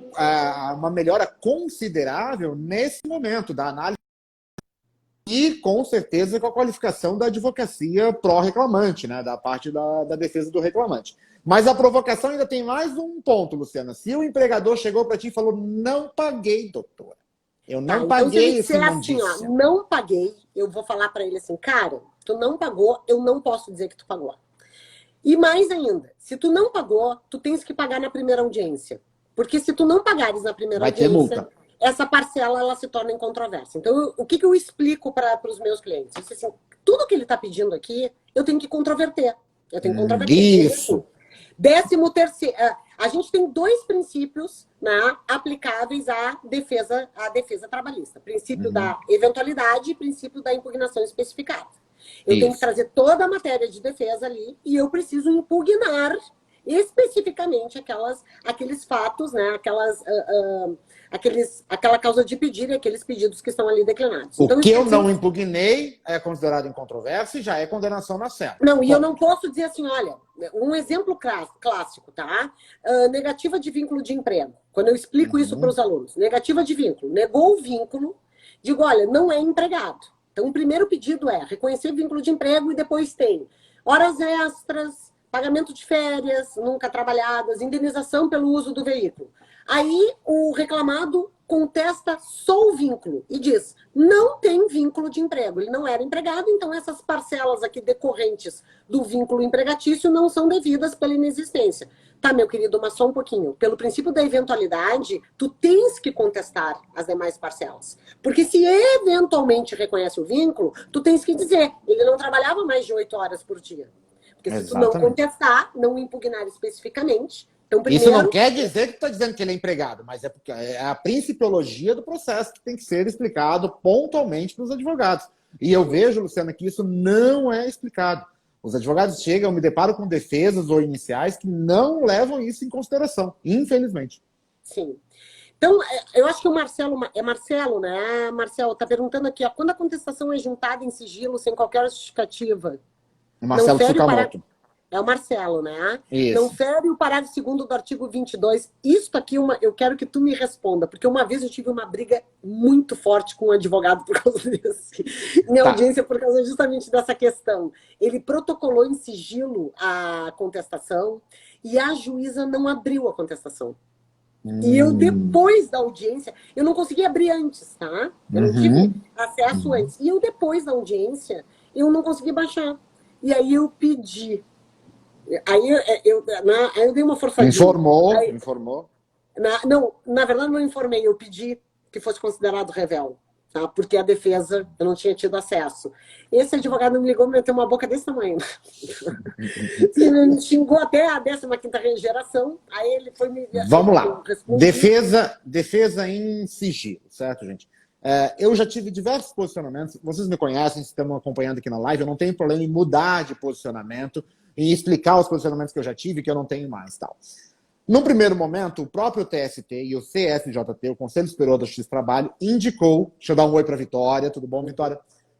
uma melhora considerável nesse momento da análise e, com certeza, com a qualificação da advocacia pró-reclamante, né, da parte da defesa do reclamante. Mas a provocação ainda tem mais um ponto, Luciana. Se o empregador chegou para ti e falou, não paguei, doutora. Eu não paguei esse indício. Assim, não paguei, eu vou falar para ele assim, cara, tu não pagou, eu não posso dizer que tu pagou. E mais ainda, se tu não pagou, tu tens que pagar na primeira audiência. Porque se tu não pagares na primeira audiência, essa parcela ela se torna incontroversa. Então, o que eu explico para os meus clientes? Eu disse assim, tudo que ele está pedindo aqui, eu tenho que controverter. Eu tenho que controverter. Isso. 13º, a gente tem 2 princípios, né, aplicáveis à defesa trabalhista. Princípio da eventualidade e princípio da impugnação especificada. Eu tenho que trazer toda a matéria de defesa ali e eu preciso impugnar especificamente aqueles fatos, né, aquela causa de pedir e aqueles pedidos que estão ali declinados. O então, que eu não impugnei é considerado incontrovérsia e já é condenação na cela. Não, e eu não posso dizer assim, olha, um exemplo clássico, tá? Negativa de vínculo de emprego. Quando eu explico isso para os alunos, negativa de vínculo, negou o vínculo, digo, olha, não é empregado. Então, o primeiro pedido é reconhecer vínculo de emprego e depois tem horas extras, pagamento de férias nunca trabalhadas, indenização pelo uso do veículo. Aí o reclamado contesta só o vínculo e diz, não tem vínculo de emprego, ele não era empregado, então essas parcelas aqui decorrentes do vínculo empregatício não são devidas pela inexistência. Tá, meu querido, mas só um pouquinho. Pelo princípio da eventualidade, tu tens que contestar as demais parcelas. Porque se eventualmente reconhece o vínculo, tu tens que dizer, ele não trabalhava mais de 8 horas por dia. Porque se tu não contestar, não impugnar especificamente, então, primeiro... Isso não quer dizer que tu está dizendo que ele é empregado, mas é porque é a principiologia do processo que tem que ser explicado pontualmente para os advogados. E eu vejo, Luciana, que isso não é explicado. Os advogados chegam, me deparam com defesas ou iniciais que não levam isso em consideração, infelizmente. Sim. Então, eu acho que o Marcelo, Marcelo, né? Marcelo está perguntando aqui, ó, quando a contestação é juntada em sigilo sem qualquer justificativa... O Marcelo Tsukamoto. É o Marcelo, né? Isso. Não fere o parágrafo 2º do artigo 22. Isso aqui, eu quero que tu me responda, porque uma vez eu tive uma briga muito forte com um advogado por causa disso. Minha audiência por causa justamente dessa questão. Ele protocolou em sigilo a contestação e a juíza não abriu a contestação. E eu, depois da audiência, eu não consegui abrir antes, tá? Eu não tive acesso antes. E eu, depois da audiência, eu não consegui baixar. E aí eu pedi. Aí eu dei uma forçadinha. Informou. Não, na verdade não informei, eu pedi que fosse considerado revel, tá? Porque a defesa eu não tinha tido acesso. Esse advogado me ligou, meteu uma boca desse tamanho. Ele me xingou até a 15ª geração, aí ele foi me... Vamos lá. Defesa em sigilo, certo, gente? Eu já tive diversos posicionamentos, vocês me conhecem, estão acompanhando aqui na live, eu não tenho problema em mudar de posicionamento, em explicar os posicionamentos que eu já tive, que eu não tenho mais, tal. Num primeiro momento, o próprio TST e o CSJT, o Conselho Superior da Justiça do Trabalho, indicou, deixa eu dar um oi para a Vitória, tudo bom, Vitória?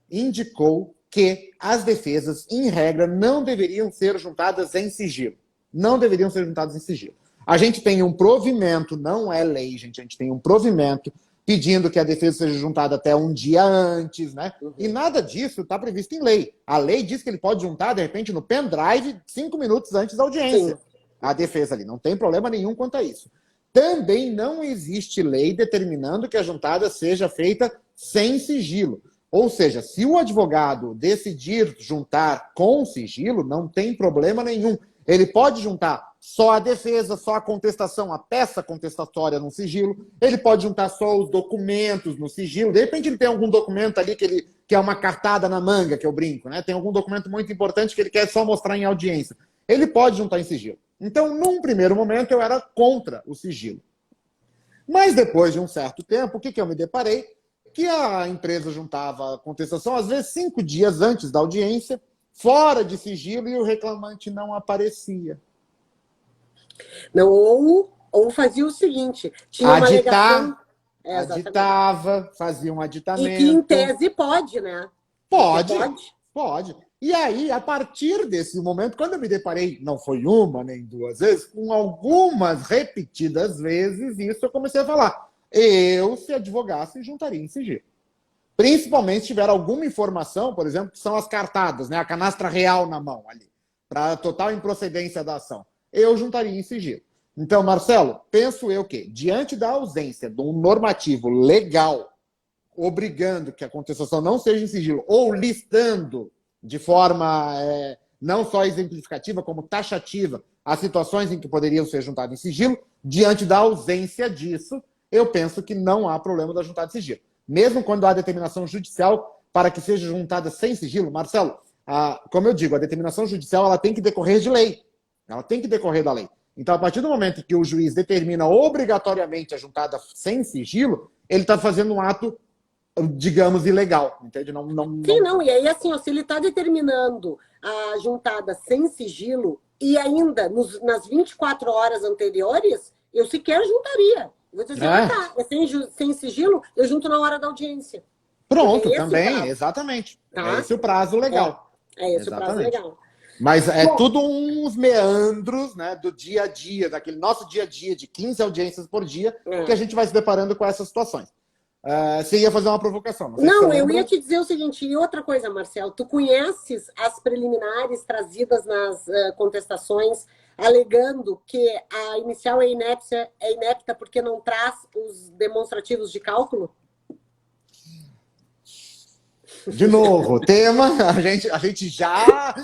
Indicou que as defesas, em regra, não deveriam ser juntadas em sigilo. Não deveriam ser juntadas em sigilo. A gente tem um provimento, não é lei, gente, a gente tem um provimento pedindo que a defesa seja juntada até um dia antes, né? E nada disso está previsto em lei. A lei diz que ele pode juntar, de repente, no pendrive, 5 minutos antes da audiência. Sim. A defesa ali. Não tem problema nenhum quanto a isso. Também não existe lei determinando que a juntada seja feita sem sigilo. Ou seja, se o advogado decidir juntar com sigilo, não tem problema nenhum. Ele pode juntar só a defesa, só a contestação, a peça contestatória no sigilo. Ele pode juntar só os documentos no sigilo. De repente ele tem algum documento ali que é uma cartada na manga, que eu brinco, né? Tem algum documento muito importante que ele quer só mostrar em audiência. Ele pode juntar em sigilo. Então, num primeiro momento, eu era contra o sigilo. Mas depois de um certo tempo, o que eu me deparei? Que a empresa juntava a contestação, às vezes 5 dias antes da audiência, fora de sigilo, e o reclamante não aparecia. Não, ou fazia o seguinte, tinha uma alegação... Aditava, fazia um aditamento. E que em tese pode, né? Pode. E aí, a partir desse momento, quando eu me deparei, não foi uma nem 2 vezes, com algumas repetidas vezes, isso eu comecei a falar. Eu, se advogasse, juntaria em sigilo. Principalmente se tiver alguma informação, por exemplo, que são as cartadas, né? A canastra real na mão ali, para total improcedência da ação. Eu juntaria em sigilo. Então, Marcelo, penso eu que, diante da ausência de um normativo legal obrigando que a contestação não seja em sigilo, ou listando de forma não só exemplificativa, como taxativa, as situações em que poderiam ser juntadas em sigilo, diante da ausência disso, eu penso que não há problema da juntada de sigilo. Mesmo quando há determinação judicial para que seja juntada sem sigilo, Marcelo, como eu digo, a determinação judicial ela tem que decorrer de lei. Ela tem que decorrer da lei. Então, a partir do momento que o juiz determina obrigatoriamente a juntada sem sigilo, ele está fazendo um ato, digamos, ilegal. Entende? Sim, não. E aí, assim, ó, se ele está determinando a juntada sem sigilo e ainda nas 24 horas anteriores, eu sequer juntaria. Vou dizer, sem sigilo, eu junto na hora da audiência. Pronto, também, exatamente. Tá? É esse o prazo legal. É esse exatamente. O prazo legal. Mas tudo uns meandros, né, do dia a dia, daquele nosso dia a dia de 15 audiências por dia, que a gente vai se deparando com essas situações. Você ia fazer uma provocação. Não, eu ia te dizer o seguinte, e outra coisa, Marcelo, tu conheces as preliminares trazidas nas contestações, alegando que a inicial é inepta porque não traz os demonstrativos de cálculo? De novo, tema, a gente já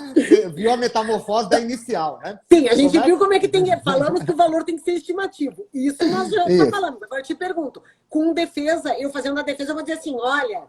viu a metamorfose da inicial, né? Sim, a gente viu como é que falamos que o valor tem que ser estimativo. Isso nós já falamos. Agora eu te pergunto, com defesa, eu fazendo a defesa, eu vou dizer assim, olha,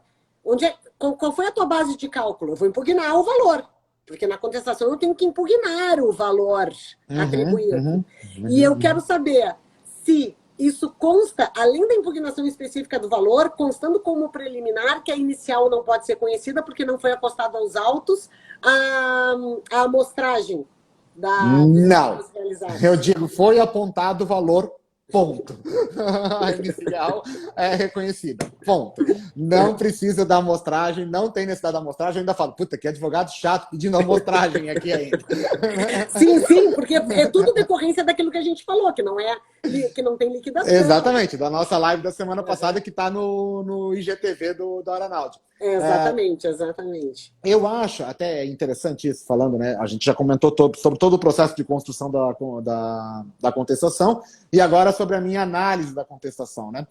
qual foi a tua base de cálculo? Eu vou impugnar o valor, porque na contestação eu tenho que impugnar o valor atribuído. E eu quero saber se isso consta, além da impugnação específica do valor, constando como preliminar que a inicial não pode ser conhecida porque não foi acostada aos autos a amostragem da... Não, eu digo, foi apontado o valor, ponto. A inicial é reconhecida, ponto. Não precisa da amostragem, não tem necessidade da amostragem. Eu ainda falo, puta, que advogado chato pedindo amostragem aqui ainda. Sim, porque é tudo decorrência daquilo que a gente falou, que não tem liquidação. Exatamente, da nossa live da semana passada que está no IGTV do Aeronáutica. Exatamente. Eu acho até interessante isso, falando, né? A gente já comentou sobre todo o processo de construção da contestação e agora sobre a minha análise da contestação, né?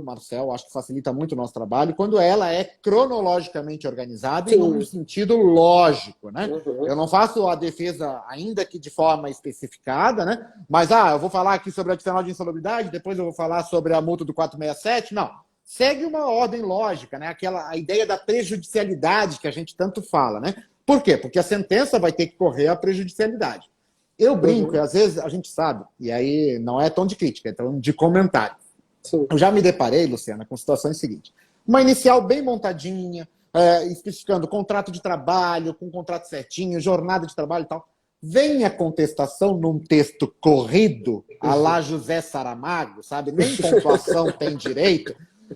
Marcel, acho que facilita muito o nosso trabalho quando ela é cronologicamente organizada e num sentido lógico, né? Eu não faço a defesa, ainda que de forma especificada, né? Mas, eu vou falar aqui sobre a adicional de insalubridade, depois eu vou falar sobre a multa do 467, não. Segue uma ordem lógica, né? A ideia da prejudicialidade que a gente tanto fala, né? Por quê? Porque a sentença vai ter que correr a prejudicialidade. Eu brinco, e às vezes a gente sabe, e aí não é tom de crítica, é tom de comentário. Sim. Eu já me deparei, Luciana, com situações seguintes. Uma inicial bem montadinha, especificando contrato de trabalho, com contrato certinho, jornada de trabalho e tal. Vem a contestação num texto corrido, à la José Saramago, sabe? Nem pontuação tem direito.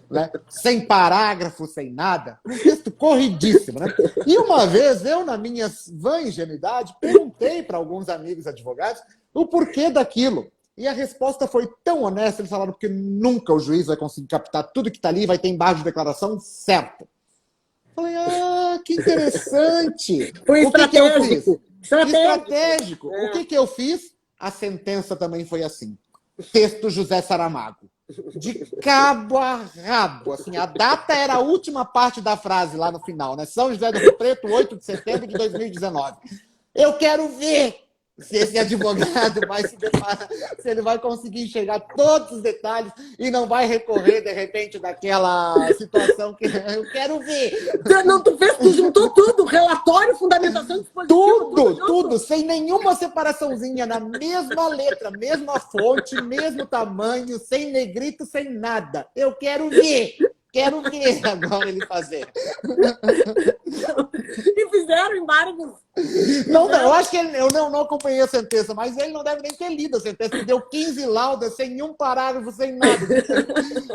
Né? Sem parágrafo, sem nada, um texto corridíssimo, né? E uma vez eu, na minha vã ingenuidade, perguntei para alguns amigos advogados o porquê daquilo. E a resposta foi tão honesta, eles falaram porque nunca o juiz vai conseguir captar tudo que está ali, vai ter embaixo de declaração certo. Falei, que interessante. Foi estratégico. Estratégico. O que eu fiz? A sentença também foi assim. Texto José Saramago. De cabo a rabo, assim, a data era a última parte da frase lá no final, né? São José do Rio Preto, 8 de setembro de 2019. Eu quero ver se esse advogado vai se deparar, se ele vai conseguir enxergar todos os detalhes e não vai recorrer, de repente, daquela situação que eu quero ver. Não, tu juntou tudo, relatório, fundamentação, dispositivo. Tudo, sem nenhuma separaçãozinha, na mesma letra, mesma fonte, mesmo tamanho, sem negrito, sem nada. Eu quero ver. Quero ver agora ele fazer. E fizeram embargos. Não, eu acho que eu não acompanhei a sentença, mas ele não deve nem ter lido a sentença. Ele deu 15 laudas, sem nenhum parágrafo, sem nada.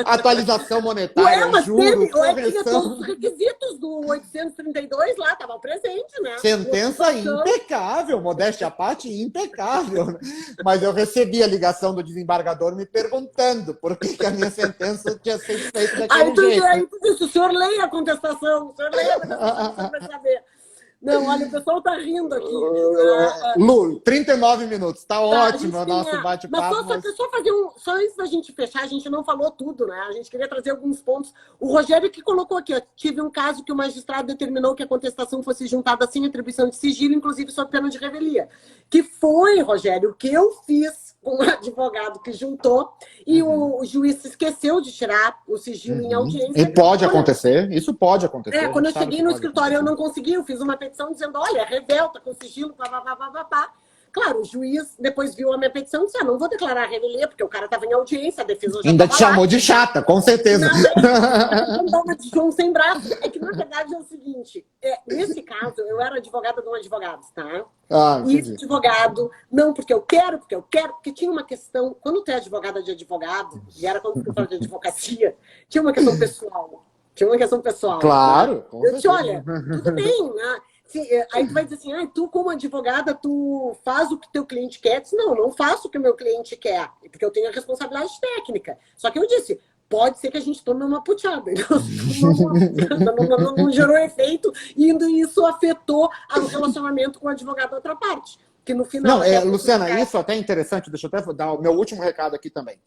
Atualização monetária, juros, correção. Os requisitos do 832 lá estavam presentes, né? Sentença impecável, modéstia à parte, impecável. Mas eu recebi a ligação do desembargador me perguntando por que a minha sentença tinha sido feita daquele jeito. Aí tu disse, o senhor leia a contestação, vai saber. Não, olha, o pessoal tá rindo aqui. Lu, 39 minutos, tá ótimo o nosso bate-papo. Mas só fazer só antes da gente fechar, a gente não falou tudo, né? A gente queria trazer alguns pontos. O Rogério que colocou aqui, ó, tive um caso que o magistrado determinou que a contestação fosse juntada sem atribuição de sigilo, inclusive sob pena de revelia. Que foi, Rogério, o que eu fiz com um advogado que juntou e o juiz se esqueceu de tirar o sigilo em audiência. E pode acontecer, isso pode acontecer. Quando eu cheguei no escritório, eu não consegui, eu fiz uma petição dizendo, olha, revelta com sigilo, pá. Claro, o juiz depois viu a minha petição e disse, não vou declarar a revelia, porque o cara estava em audiência, a defesa já ainda te chamou lá. de chata, com certeza. Não, uma de João sem braço. É que, na verdade, é o seguinte, nesse caso, eu era advogada de um advogado, tá? E esse advogado, não porque eu quero, porque tinha uma questão, quando tu é advogada de advogado, e era quando eu falava de advocacia, tinha uma questão pessoal. Claro. Né? Eu disse, olha, tudo bem, né? Aí tu vai dizer assim, tu como advogada, tu faz o que teu cliente quer. Eu disse, não faço o que o meu cliente quer, porque eu tenho a responsabilidade técnica. Só que eu disse, pode ser que a gente tome uma puteada. Não gerou efeito e isso afetou o relacionamento com o advogado da outra parte. Que no final... Luciana, isso até é interessante, deixa eu até dar o meu último recado aqui também.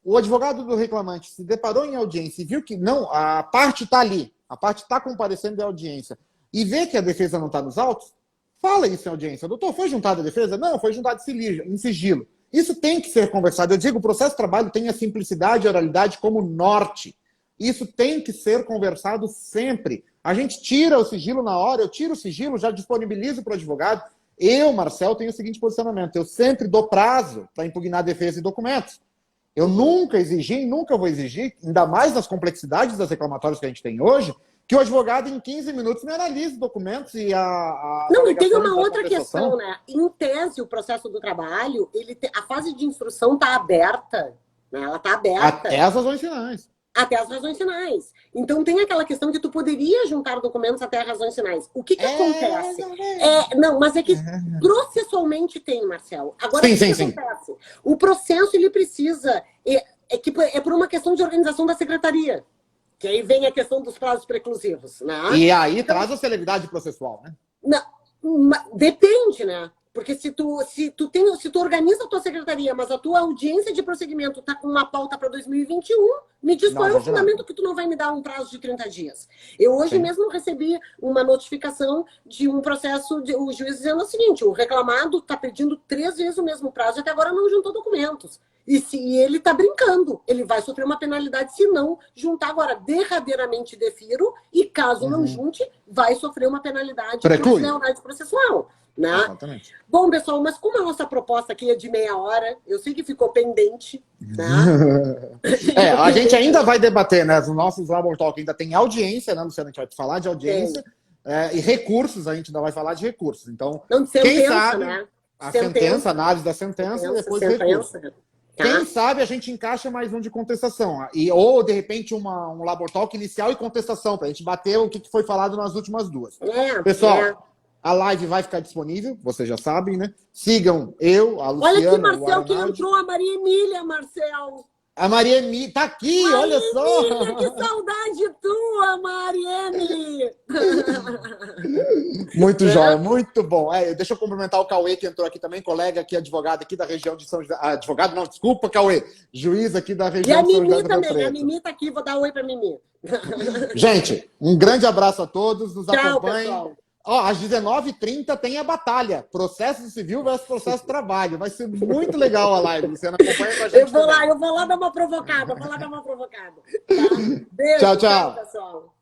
O advogado do reclamante se deparou em audiência e viu que não, a parte está ali, a parte está comparecendo em audiência, e vê que a defesa não está nos autos, fala isso em audiência. Doutor, foi juntada a defesa? Não, foi juntada em sigilo. Isso tem que ser conversado. Eu digo, o processo de trabalho tem a simplicidade e a oralidade como norte. Isso tem que ser conversado sempre. A gente tira o sigilo na hora, eu tiro o sigilo, já disponibilizo para o advogado. Eu, Marcel, tenho o seguinte posicionamento. Eu sempre dou prazo para impugnar a defesa e documentos. Eu nunca exigi e nunca vou exigir, ainda mais nas complexidades das reclamatórias que a gente tem hoje, que o advogado, em 15 minutos, me analise documentos e Não, e tem uma outra questão, né? Em tese, o processo do trabalho, a fase de instrução está aberta, né? Ela está aberta. Até as razões finais. Até as razões finais. Então, tem aquela questão que tu poderia juntar documentos até as razões finais. O que acontece? Não, mas é que processualmente tem, Marcel. Agora, o que acontece? O processo, ele precisa... É por uma questão de organização da secretaria. Que aí vem a questão dos prazos preclusivos, né? E aí traz a celeridade processual, né? Não, depende, né? Porque se tu organiza a tua secretaria, mas a tua audiência de prosseguimento está com uma pauta para 2021, me diz qual é o fundamento que tu não vai me dar um prazo de 30 dias. Eu hoje mesmo recebi uma notificação de um processo, o juiz dizendo o seguinte, o reclamado está pedindo 3 vezes o mesmo prazo e até agora não juntou documentos. E ele está brincando, ele vai sofrer uma penalidade se não juntar agora. Derradeiramente defiro e caso não junte, vai sofrer uma penalidade por deslealdade processual. Né? Exatamente. Bom, pessoal, mas como a nossa proposta aqui é de meia hora, eu sei que ficou pendente. Né? A gente ainda vai debater, né? Os nossos Labor Talk ainda tem audiência, né, Luciana? A gente vai falar de audiência e recursos, a gente ainda vai falar de recursos. Então, não, de sentença, quem sabe, né? a sentença, a análise da sentença e depois recursos. Tá. Quem sabe a gente encaixa mais um de contestação. Ou, de repente, um Labor Talk inicial e contestação, para a gente bater o que foi falado nas últimas duas. Pessoal, a live vai ficar disponível, vocês já sabem, né? Sigam eu, a Luciana. Olha aqui, Marcel, que entrou a Maria Emília, Marcel. A Maria Emília tá aqui, olha só. Emília, que saudade tua, Maria Emília. Muito jóia, muito bom. Deixa eu cumprimentar o Cauê, que entrou aqui também, colega aqui, advogado aqui da região de São José. Advogado não, desculpa, Cauê. Juiz aqui da região de São José do Rio Preto. E a Mimi também, a Mimi tá aqui, vou dar oi pra Mimi. Gente, um grande abraço a todos, nos acompanhem. Pessoal. Às 19h30 tem a batalha. Processo civil versus processo de trabalho. Vai ser muito legal a live. Luciana, acompanha com a gente. Eu vou lá dar uma provocada. Tá? Beijo, tchau. pessoal.